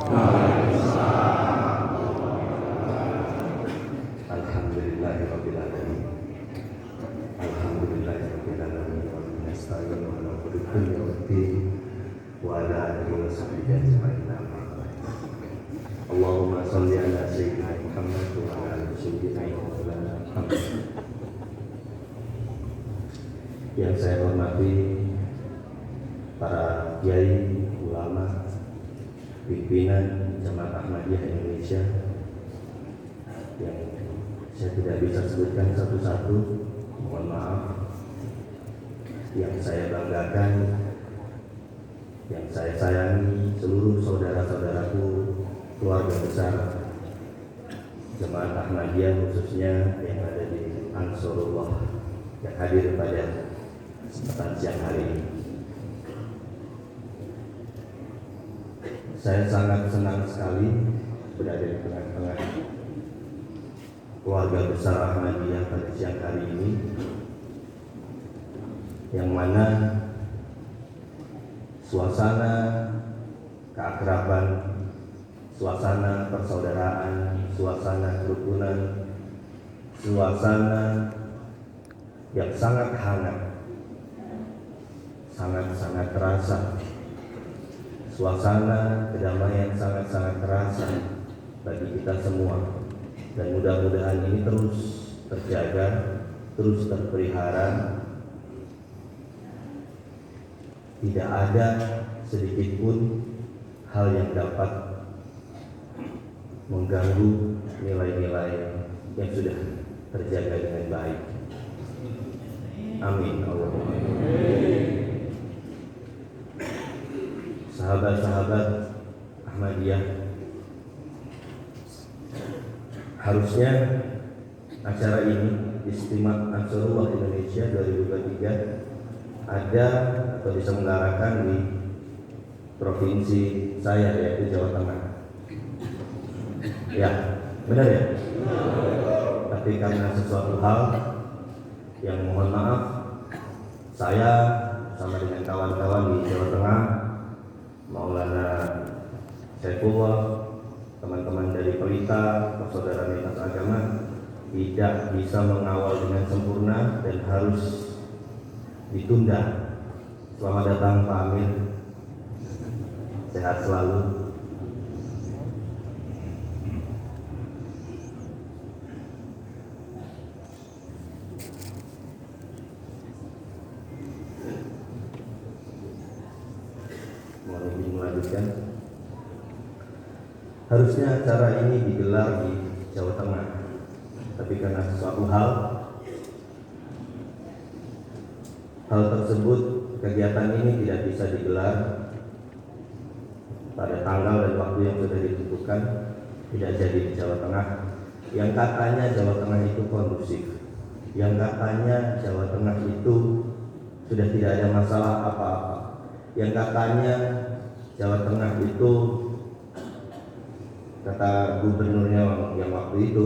Alhamdulillahirabbil alamin. Alhamdulillahirabbil alamin wa nasta'inu ala kulli yawmin wa ala alihi wa sahbihi ajma'in. Allahumma shalli ala sayyidina Muhammad wa ala ali sayyidina Muhammad. Yang saya hormati para kiai, ulama, pimpinan Jamaah Ahmadiyah Indonesia yang saya tidak bisa sebutkan satu-satu, mohon maaf. Yang saya banggakan, yang saya sayangi, seluruh saudara-saudaraku, keluarga besar Jamaah Ahmadiyah khususnya yang ada di Ansarullah yang hadir pada kesempatan siang hari ini. Saya sangat senang sekali berada di tengah-tengah keluarga besar Ahmadiyah pada siang hari ini, yang mana suasana keakraban, suasana persaudaraan, suasana kerukunan, suasana yang sangat hangat, sangat-sangat terasa, suasana kedamaian sangat-sangat terasa bagi kita semua. Dan mudah-mudahan ini terus terjaga, terus terpelihara. Tidak ada sedikit pun hal yang dapat mengganggu nilai-nilai yang sudah terjaga dengan baik. Amin. Allahumma amin. Sahabat-sahabat Ahmadiyah, harusnya acara ini, Istimewa Ansarullah Indonesia 2023, ada atau diselenggarakan di provinsi saya, yaitu Jawa Tengah. Ya, benar ya? Tapi karena sesuatu hal yang mohon maaf, saya sama dengan kawan-kawan di Jawa Tengah, Maulana Saifullah, teman-teman dari Pelita, persaudaraan lintas agama, tidak bisa mengawal dengan sempurna dan harus ditunda. Selamat datang Pak Amir, sehat selalu. Mohon izin melanjutkan. Harusnya acara ini digelar di Jawa Tengah, tapi karena sesuatu hal tersebut, kegiatan ini tidak bisa digelar pada tanggal dan waktu yang sudah ditentukan, tidak jadi di Jawa Tengah. Yang katanya Jawa Tengah itu kondusif, yang katanya Jawa Tengah itu sudah tidak ada masalah apa-apa, yang katanya Jawa Tengah itu, kata gubernurnya yang waktu itu,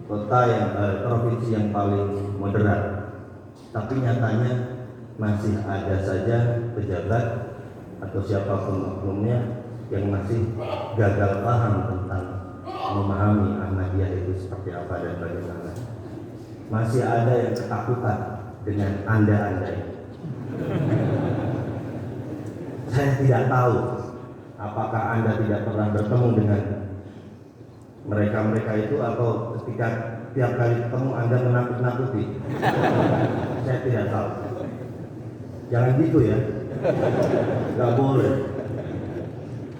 kota yang provinsi yang paling moderat. Tapi nyatanya masih ada saja pejabat atau siapapun oknumnya yang masih gagal paham tentang memahami Ahmadiyah itu seperti apa dan bagaimana. Masih ada yang ketakutan dengan anda-anda ini. Saya tidak tahu apakah Anda tidak pernah bertemu dengan mereka-mereka itu, atau ketika tiap kali ketemu Anda menakut-nakuti. Saya tidak tahu. Jangan gitu ya. Gak boleh.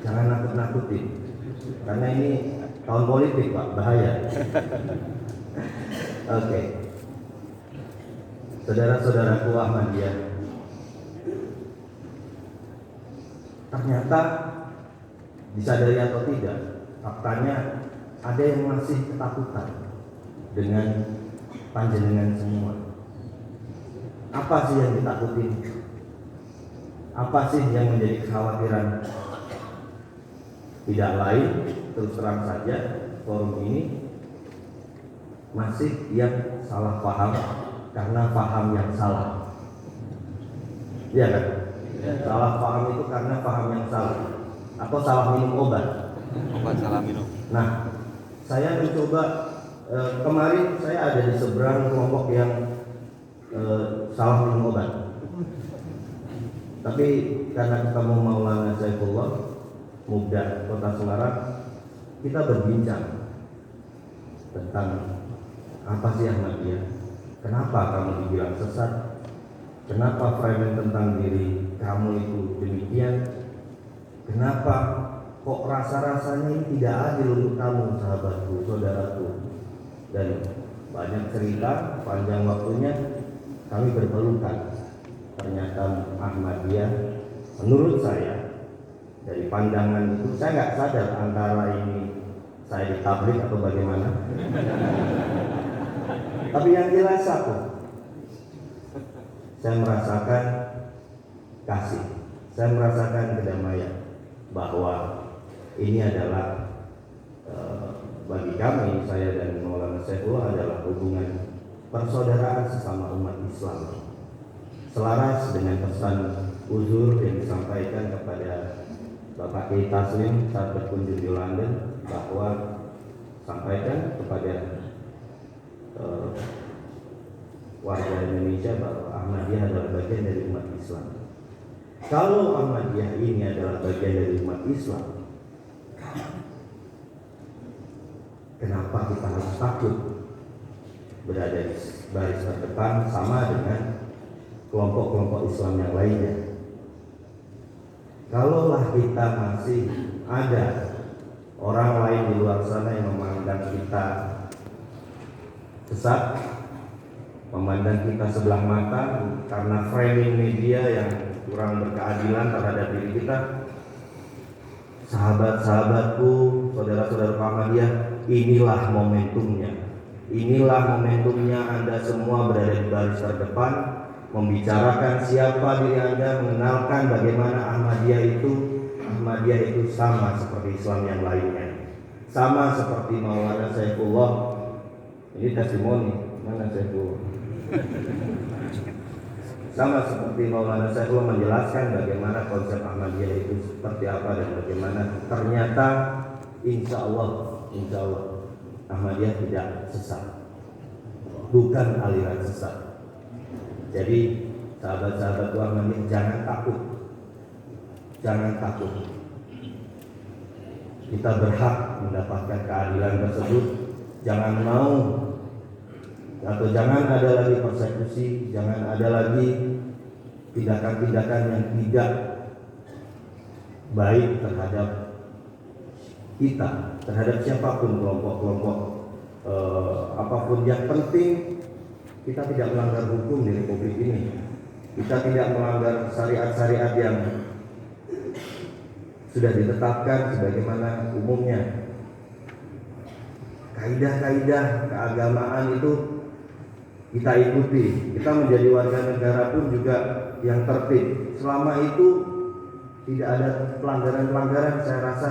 Jangan nakut-nakuti. Karena ini tahun politik Pak, bahaya. Oke. Saudara-saudaraku Ahmadiyah, ternyata disadari atau tidak, faktanya ada yang masih ketakutan dengan panjenengan semua. Apa sih yang ditakutin? Apa sih yang menjadi kekhawatiran? Tidak lain, terus terang saja, forum ini masih yang salah paham karena paham yang salah. Iya kan? Salah paham itu karena paham yang salah. atau salah minum obat. Obat salah minum. Nah, saya mencoba kemarin saya ada di seberang kelompok yang salah minum obat. Tapi karena ketemu Maulana Saifullah, Muda Kota Semarang, kita berbincang tentang apa sih Ahmadiyah? Kenapa kamu dibilang sesat? Kenapa framing tentang diri kamu itu demikian? Kenapa kok rasa-rasanya ini tidak adil untuk kamu, sahabatku, saudaraku? Dan banyak cerita, panjang waktunya kami berpelukan. Ternyata Ahmadiyah, menurut saya, dari pandangan itu saya nggak sadar antara ini saya ditablik atau bagaimana. Tapi yang jelas satu, saya merasakan kasih, saya merasakan kedamaian, bahwa ini adalah bagi kami, saya dan Maulana Saifullah adalah hubungan persaudaraan sesama umat Islam, selaras dengan pesan uzur yang disampaikan kepada Bapak Kiai Taslim saat berkunjung di London, bahwa sampaikan kepada warga Indonesia bahwa Ahmadiyah adalah bagian dari umat Islam. Kalau Ahmadiyah ini adalah bagian dari umat Islam, kenapa kita harus takut berada di baris terdepan sama dengan kelompok-kelompok Islam yang lainnya? Kalaulah kita masih ada orang lain di luar sana yang memandang kita sesat, memandang kita sebelah mata karena framing media yang kurang berkeadilan terhadap diri kita, sahabat-sahabatku, saudara-saudara Ahmadiyah, inilah momentumnya. Inilah momentumnya Anda semua berada di baris terdepan, membicarakan siapa diri Anda, mengenalkan bagaimana Ahmadiyah itu sama seperti Islam yang lainnya, sama seperti Maulana Saifullah. Ini testimoni, mana Saifullah? Sama seperti Maulana Saifullah menjelaskan bagaimana konsep Ahmadiyah itu seperti apa dan bagaimana ternyata insya Allah Ahmadiyah tidak sesat, bukan aliran sesat. Jadi sahabat-sahabat Ahmadiyah, jangan takut. Kita berhak mendapatkan keadilan tersebut. Jangan mau atau jangan ada lagi persekusi, jangan ada lagi tindakan-tindakan yang tidak baik terhadap kita, terhadap siapapun, kelompok-kelompok apapun. Yang penting kita tidak melanggar hukum di Republik ini. Kita tidak melanggar syariat-syariat yang sudah ditetapkan sebagaimana umumnya. Kaidah-kaidah keagamaan itu kita ikuti. Kita menjadi warga negara pun juga yang tertib. Selama itu tidak ada pelanggaran-pelanggaran, saya rasa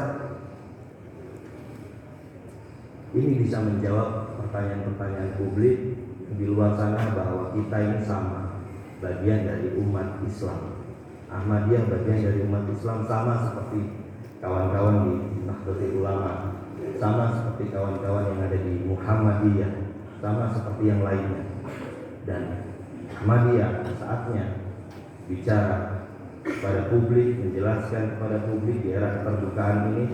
ini bisa menjawab pertanyaan-pertanyaan publik di luar sana bahwa kita ini sama, bagian dari umat Islam. Ahmadiyah bagian dari umat Islam, sama seperti kawan-kawan di Nahdlatul Ulama, sama seperti kawan-kawan yang ada di Muhammadiyah, sama seperti yang lainnya. Dan Ahmadiyah saatnya bicara kepada publik, menjelaskan kepada publik di era keterbukaan ini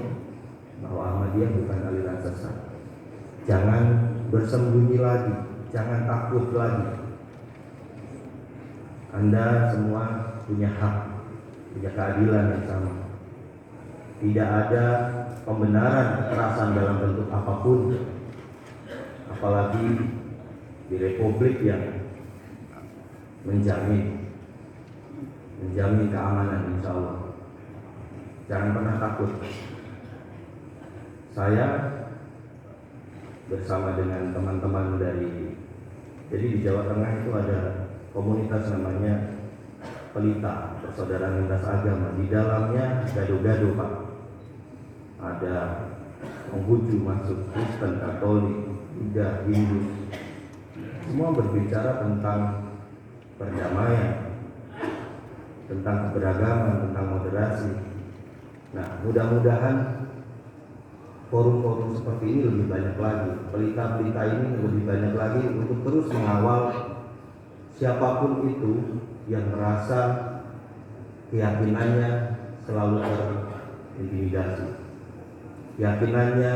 bahwa Ahmadiyah bukan aliran sesat. Jangan bersembunyi lagi, jangan takut lagi. Anda semua punya hak, punya keadilan yang sama. Tidak ada pembenaran kekerasan dalam bentuk apapun, apalagi di republik yang menjamin keamanan, insya Allah. Jangan pernah takut. Saya bersama dengan teman-teman jadi di Jawa Tengah itu ada komunitas namanya Pelita, Persaudaraan Lintas Agama. Di dalamnya gado-gado, Pak. Ada Konghucu masuk, Kristen, Katolik, Buddha, Hindu. Semua berbicara tentang perdamaian, tentang keberagaman, tentang moderasi. Nah, mudah-mudahan forum-forum seperti ini lebih banyak lagi, pelita-pelita ini lebih banyak lagi untuk terus mengawal siapapun itu yang merasa keyakinannya selalu terintimidasi, keyakinannya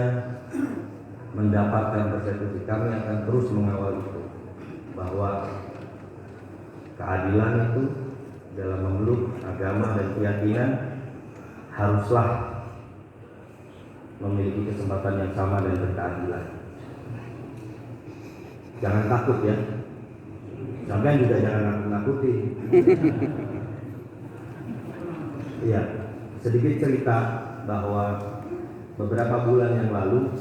mendapatkan persekusi. Kami akan terus mengawal itu, bahwa keadilan itu dalam memeluk agama dan keyakinan haruslah memiliki kesempatan yang sama dan berkeadilan. Jangan takut ya, sampai juga jangan nakut-nakuti. Iya, sedikit cerita bahwa beberapa bulan yang lalu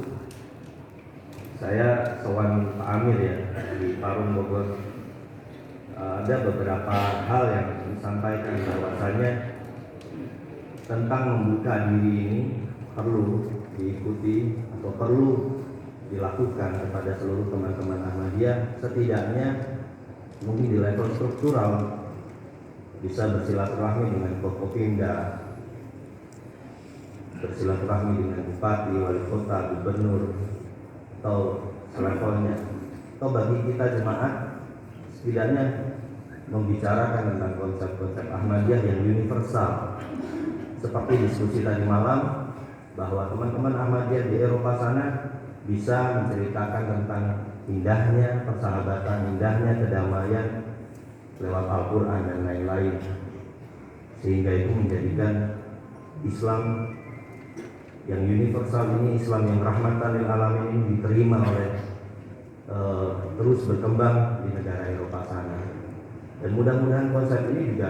saya sowan Pak Amir ya di Parung Bogor. Ada beberapa hal yang disampaikan bahwasanya tentang membuka diri ini perlu diikuti atau perlu dilakukan kepada seluruh teman-teman Ahmadiyah, setidaknya mungkin di level struktural bisa bersilaturahmi dengan Forkopimda, bersilaturahmi dengan bupati, wali kota, gubernur, atau selevelnya, atau bagi kita jemaat setidaknya membicarakan tentang konsep-konsep Ahmadiyah yang universal, seperti diskusi tadi malam bahwa teman-teman Ahmadiyah di Eropa sana bisa menceritakan tentang indahnya persahabatan, indahnya kedamaian lewat Al-Quran dan lain-lain, sehingga itu menjadikan Islam yang universal ini, Islam yang rahmatan lil alamin ini diterima oleh terus berkembang di negara Eropa sana. Dan mudah-mudahan konsep ini juga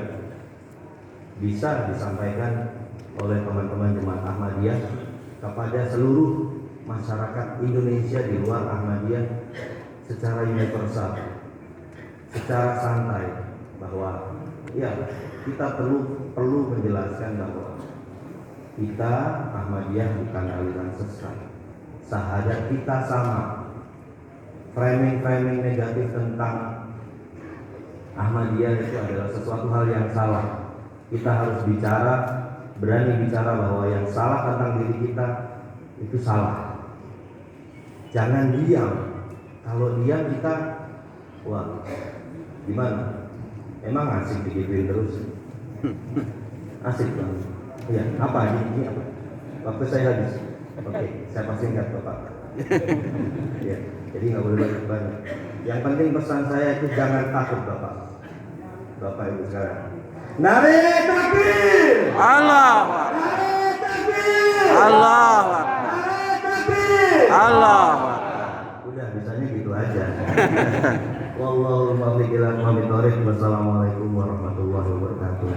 bisa disampaikan oleh teman-teman jemaat Ahmadiyah kepada seluruh masyarakat Indonesia di luar Ahmadiyah secara universal, secara santai, bahwa ya kita perlu menjelaskan bahwa kita Ahmadiyah bukan aliran sesat. Sahadat kita sama. Framing negatif tentang Ahmadiyah itu adalah sesuatu hal yang salah. Kita harus bicara, berani bicara bahwa yang salah tentang diri kita itu salah. Jangan diam. Kalau diam kita, wah, gimana? Emang asik digituin terus? Asik banget. Iya, apa ini apa? Waktu saya habis. Oke, saya pasti ingat Bapak. Iya, jadi nggak boleh banyak. Yang penting pesan saya itu jangan takut Bapak. Bapak Ibu sekarang. Nare takbir! Allah! Nare takbir! Allah! Nare takbir! Allah! Udah, bisanya gitu aja. Wallahul muwaffiq ila aqwamit thoriq. Wassalamualaikum warahmatullahi wabarakatuh.